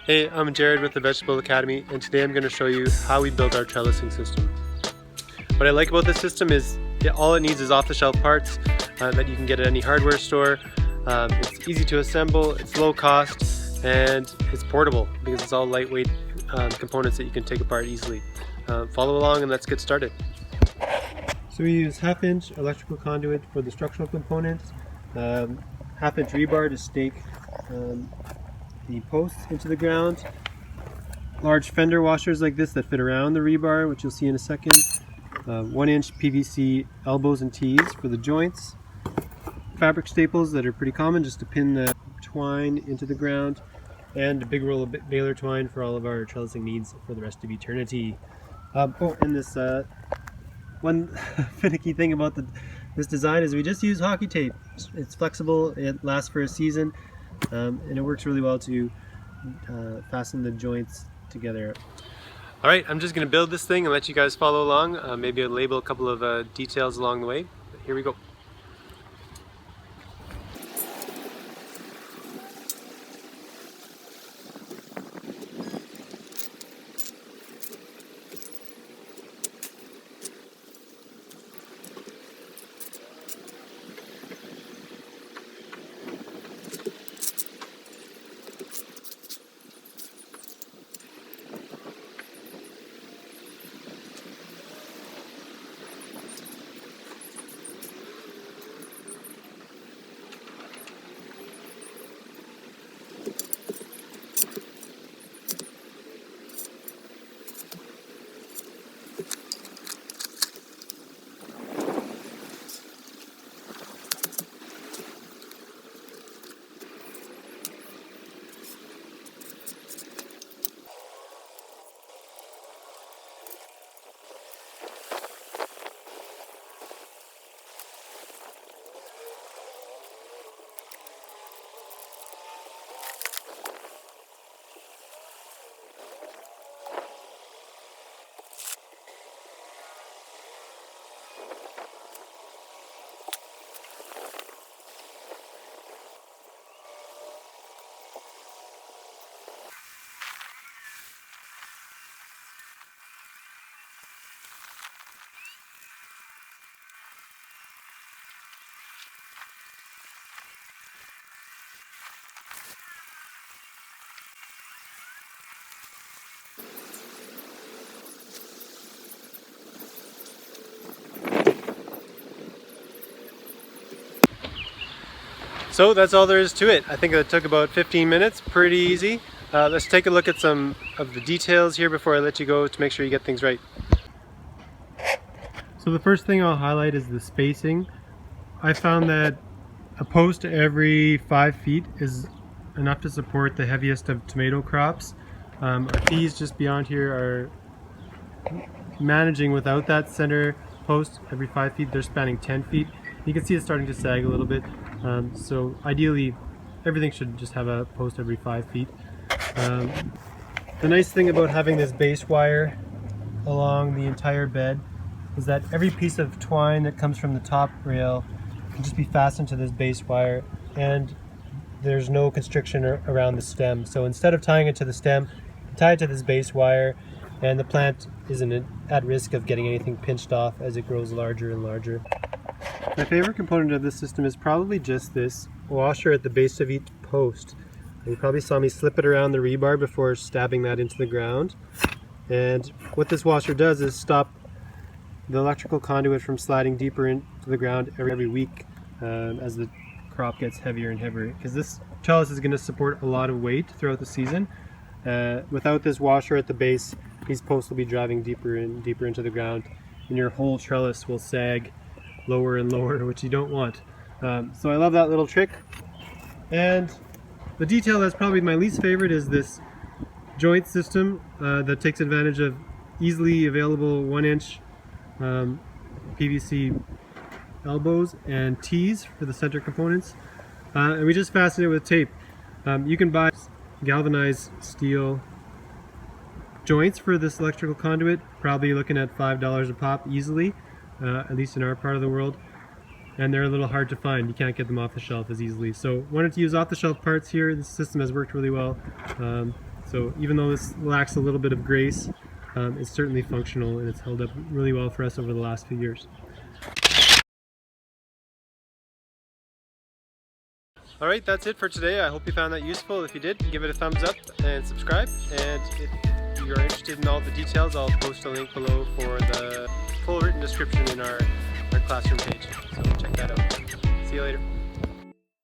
Hey, I'm Jared with the Vegetable Academy, and today I'm going to show you how we build our trellising system. What I like about this system is all it needs is off-the-shelf parts that you can get at any hardware store. It's easy to assemble, it's low cost, and it's portable because it's all lightweight components that you can take apart easily. Follow along and let's get started. So we use 1/2 inch electrical conduit for the structural components, 1/2 inch rebar to stake the posts into the ground, large fender washers like this that fit around the rebar, which you'll see in a second, 1 inch PVC elbows and tees for the joints, fabric staples that are pretty common just to pin the twine into the ground, and a big roll of baler twine for all of our trellising needs for the rest of eternity. And this one finicky thing about this design is we just use hockey tape. It's flexible, it lasts for a season, and it works really well to fasten the joints together. Alright, I'm just going to build this thing and let you guys follow along. Maybe I'll label a couple of details along the way. But here we go. So that's all there is to it. I think it took about 15 minutes, pretty easy. Let's take a look at some of the details here before I let you go to make sure you get things right. So the first thing I'll highlight is the spacing. I found that a post every 5 feet is enough to support the heaviest of tomato crops. Our peas just beyond here are managing without that center post every 5 feet. They're spanning 10 feet. You can see it's starting to sag a little bit. So ideally everything should just have a post every 5 feet. The nice thing about having this base wire along the entire bed is that every piece of twine that comes from the top rail can just be fastened to this base wire, and there's no constriction around the stem. So instead of tying it to the stem, tie it to this base wire, and the plant isn't at risk of getting anything pinched off as it grows larger and larger. My favorite component of this system is probably just this washer at the base of each post. You probably saw me slip it around the rebar before stabbing that into the ground. And what this washer does is stop the electrical conduit from sliding deeper into the ground every week as the crop gets heavier and heavier. Because this trellis is going to support a lot of weight throughout the season. Without this washer at the base, these posts will be driving deeper and deeper into the ground, and your whole trellis will sag lower and lower, which you don't want. So I love that little trick. And the detail that's probably my least favorite is this joint system that takes advantage of easily available 1 inch PVC elbows and tees for the center components. And we just fasten it with tape. You can buy galvanized steel joints for this electrical conduit, probably looking at $5 a pop easily, at least in our part of the world. And they're a little hard to find. You can't get them off the shelf as easily. So wanted to use off the shelf parts here. This system has worked really well. So even though this lacks a little bit of grace, it's certainly functional, and it's held up really well for us over the last few years. Alright, that's it for today. I hope you found that useful. If you did, give it a thumbs up and subscribe. And if you're interested in all the details, I'll post a link below for the full written description in our classroom page. So check that out. See you later.